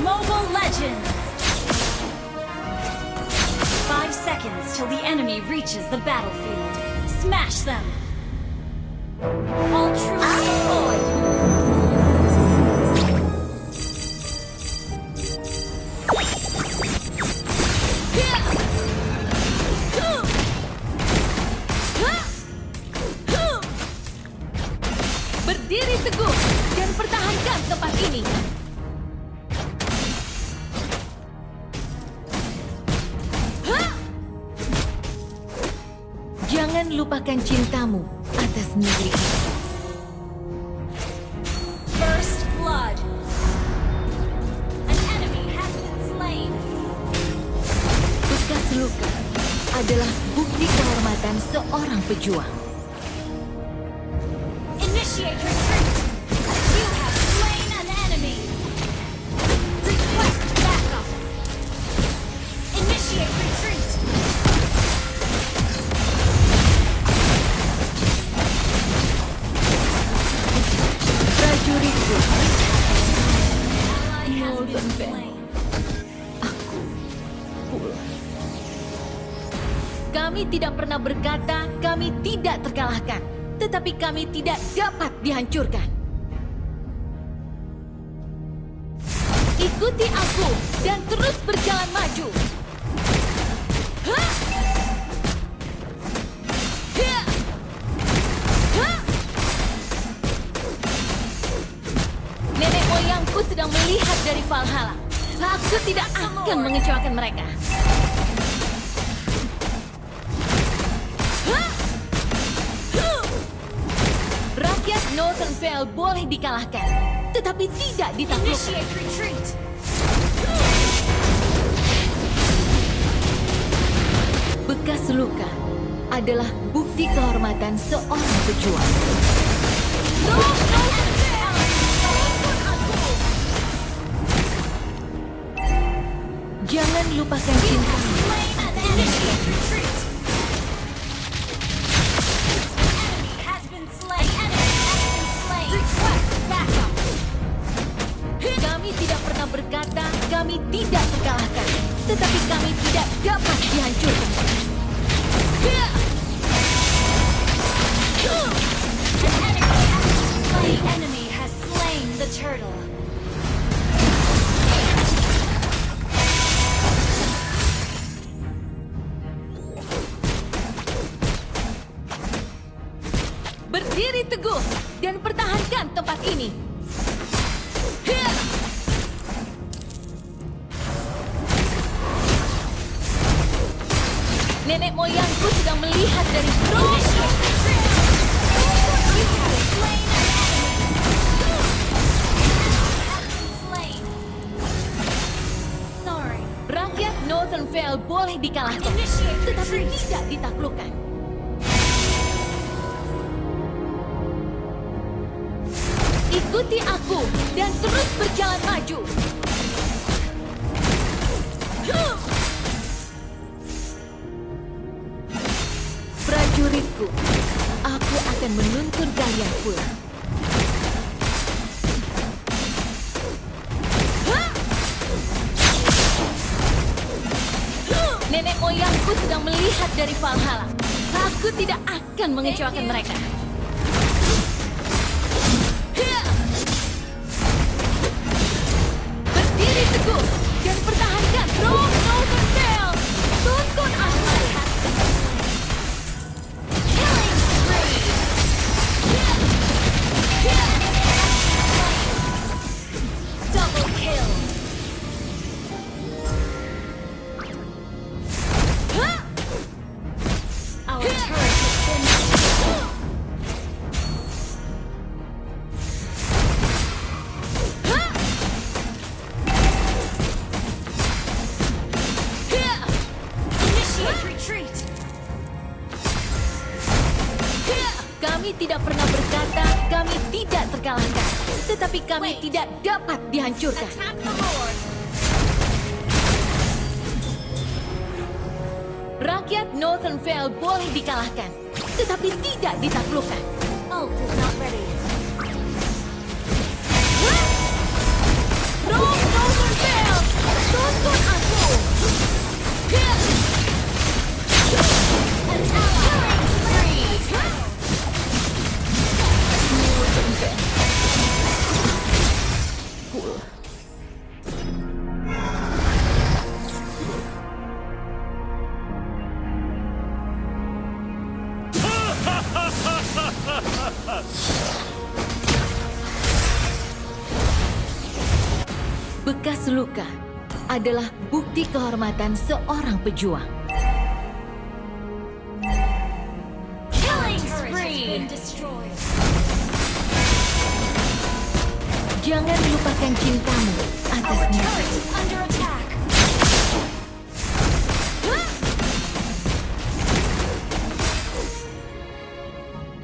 Mobile Legends! 5 seconds till the enemy reaches the battlefield. Smash them! All troops deployed! Berdiri teguh dan pertahankan tempat ini. Jangan lupakan cintamu atas negeri ini. First blood! An enemy has been slain! Bekas luka adalah bukti kehormatan seorang pejuang. Initiate retreat! You have slain an enemy! Request backup! Initiate retreat! Prajuritku, Ally has been slain. kami tidak pernah berkata kami tidak terkalahkan, tetapi kami tidak dapat dihancurkan. Ikuti aku dan terus berjalan maju. Hah! Hia! Hah! Nenek moyangku sedang melihat dari Valhalla. Aku tidak akan mengecewakan mereka. Rakyat Northern Vale boleh dikalahkan, tetapi tidak ditaklukkan. Initiate retreat! Bekas luka adalah bukti kehormatan seorang pejuang. Jangan lupakan cintamu. Slain an enemy! Retreat! Enemy has been slain! Enemy has been slain! Request backup! Kami tidak pernah berkata kami tidak terkalahkan, tetapi kami tidak dapat dihancurkan. The enemy has slain the turtle. Berdiri teguh dan pertahankan tempat ini. Nenek moyangku sedang melihat dari jauh. Slain. Sorry. Rakyat Northern Vale boleh dikalahkan, tetapi tidak ditaklukkan. Ikuti aku dan terus berjalan maju. Prajuritku, aku akan menuntun kalian pulang. Nenek moyangku sedang melihat dari Valhalla. Aku tidak akan mengecewakan mereka. Berdiri teguh dan pertahankan Rome Northern Vale. Tuntun aku. Killing spree. Double kill. Our turret has been initiate retreat. Kami tidak pernah berkata kami tidak terkalahkan, tetapi kami tidak dapat dihancurkan. Attack the Lord. Rakyat Northern Vale boleh dikalahkan, tetapi tidak ditaklukkan. Ult is not ready. Rome Northern Vale! Bekas luka adalah bukti kehormatan seorang pejuang. Killing spree. Jangan lupakan cintamu atas Our negeri. turret is under attack.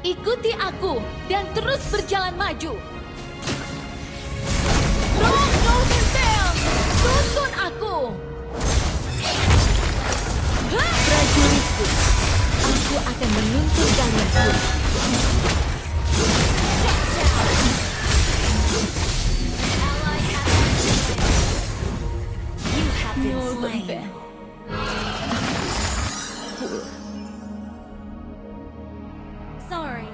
Ikuti aku dan terus berjalan maju. Rock Golden Bell, tuntun aku. Prajuritku, aku akan menuntun kalian pulang. Ally has been slain. You have been slain. Sorry.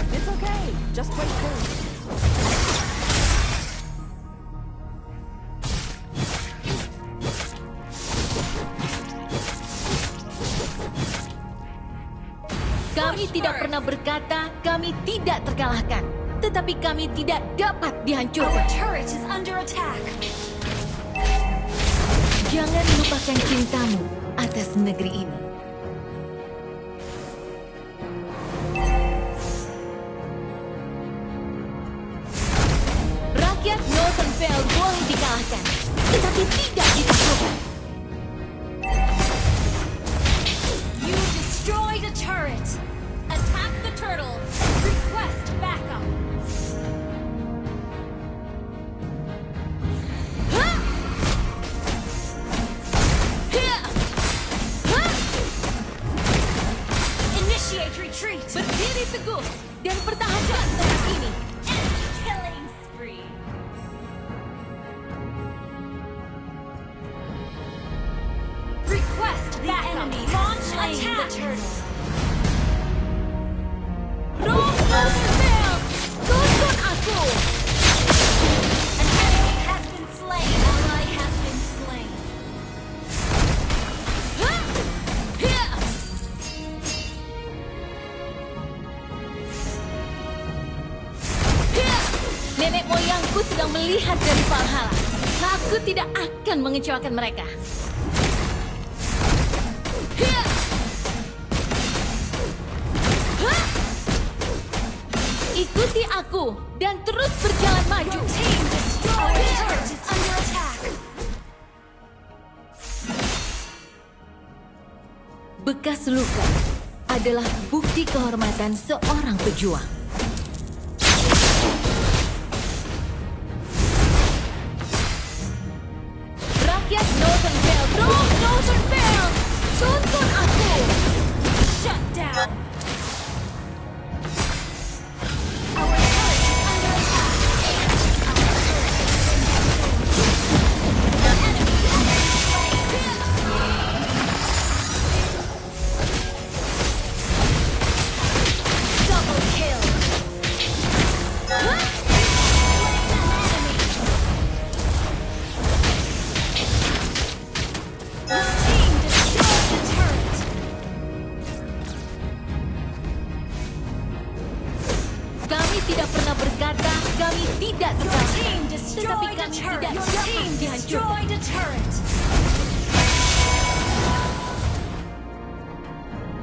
It's okay. Just wait through. Kami tidak pernah berkata kami tidak terkalahkan, tetapi kami tidak dapat Our dihancurkan. turret is under attack. Jangan lupakan cintamu atas negeri ini. Rakyat Northernvale boleh dikalahkan, tetapi tidak ditaklukkan. You destroyed a turret. Attack the turtle. Request backup. Hah! Hia! Hah! Initiate retreat. Berdiri teguh dan pertahankan tempat ini. Enemy killing spree. Request backup. Launch attack. The turtle. Rock Northernvale, tuntun aku. An enemy has been slain. Ally has been slain. Hah! Hia! Hia! Nenek moyangku sedang melihat dari Valhalla. Aku tidak akan mengecewakan mereka. Hia! Hah! Ikuti aku dan terus berjalan maju. Your team destroyed. Our turret is under attack. Bekas luka adalah bukti kehormatan seorang pejuang. Rakyat Northernvale, Rock Northernvale, tuntun aku. Shut down. Our turret is under attack. Our turret has been destroyed. The enemy has been slain. Double kill. Hah? Slain an enemy. Your team destroyed the turret. Kami tidak pernah berkata kami tidak Your terkalahkan, team tetapi destroyed a kami turret. tidak Your dapat team dihancurkan. destroyed a turret.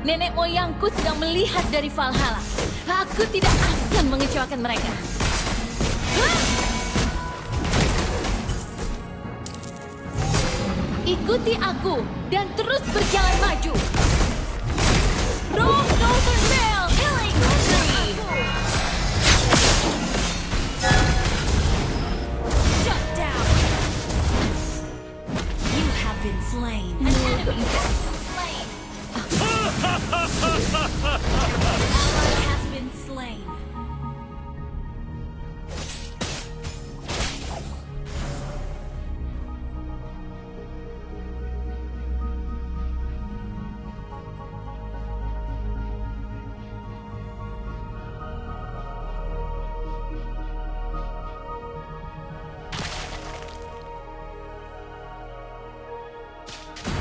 Nenek moyangku sedang melihat dari Valhalla. Aku tidak akan mengecewakan mereka. Hah! Ikuti aku dan terus berjalan maju. Rock Northernvale, Killing spree. Shut down. You have been slain. An enemy has been slain. Ally has been slain.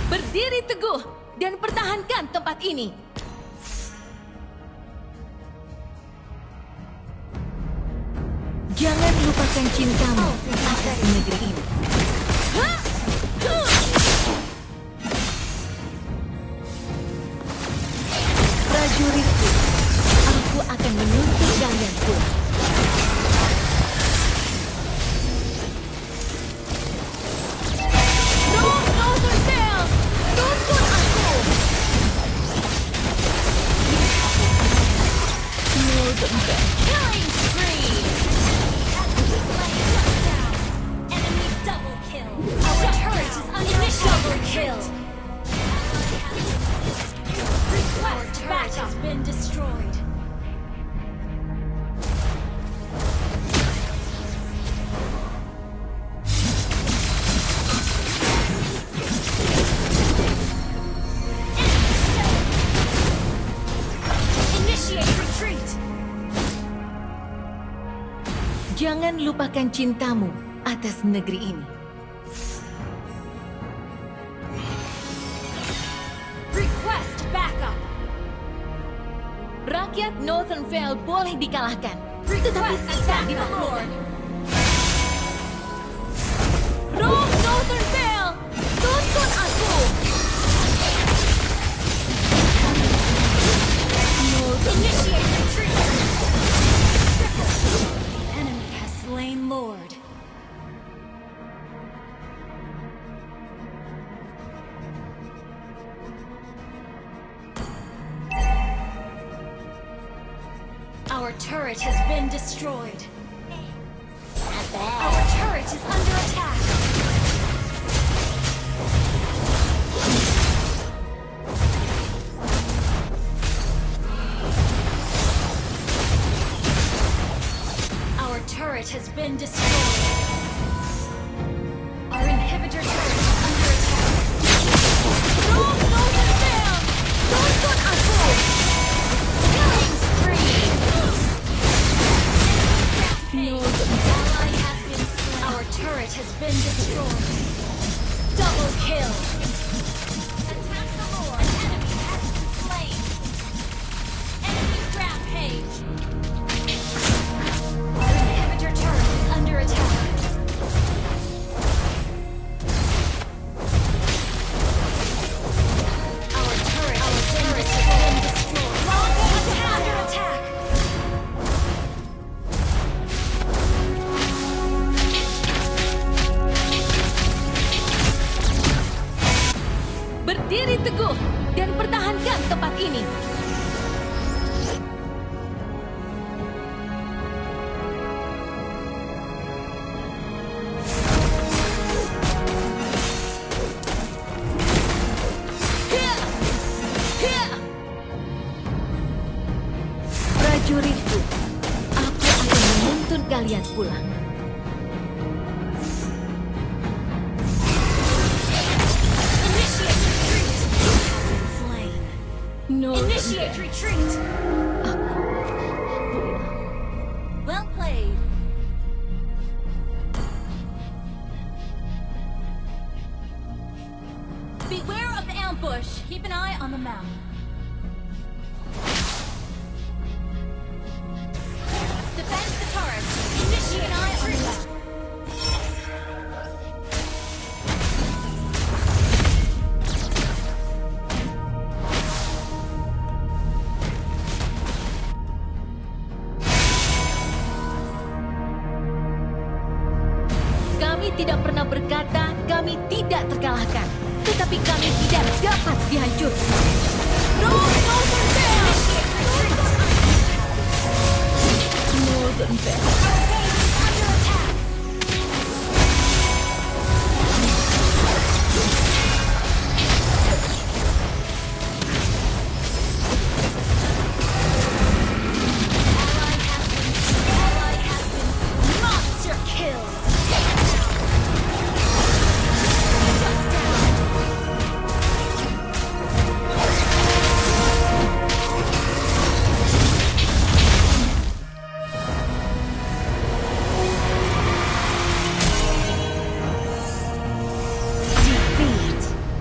berdiri teguh dan pertahankan tempat ini. Jangan lupakan cintamu atas negeri ini. Prajuritku, aku akan menuntut kalian pulang. Northernvale, tuntun aku! Northernvale. Killing spree! Enemy double kill! Our turret is under double kill! Request turret has been destroyed. Initiate retreat! Jangan lupakan cintamu atas negeri ini. Request backup! Rakyat Northernvale boleh dikalahkan, tetapi tidak dimakmurkan. Roh Northernvale, tuntun aku! Initiate retreat! Enemy has slain Lord. Our turret has been destroyed. Our turret is under attack. Our turret has been destroyed. Our inhibitor turret is under attack. Roh Northernvale, tuntun aku! Killing spree! Ally has been slain. Our turret has been destroyed. Double kill. Attack the Lord. An enemy has been slain. Enemy rampage. Our inhibitor turret is under attack. Our turret has been destroyed. Longbow is under attack. Berdiri teguh dan pertahankan tempat ini. Prajuritku, aku akan menuntun kalian pulang. Initiate retreat. Have been slain. Initiate retreat. Well played. Beware of the ambush. Keep an eye on the map. Defend the turret. Initiate an eye on the map. Kami tidak pernah berkata kami tidak terkalahkan, tetapi kami tidak dapat dihancurkan. Roh Northernvale! Northernvale.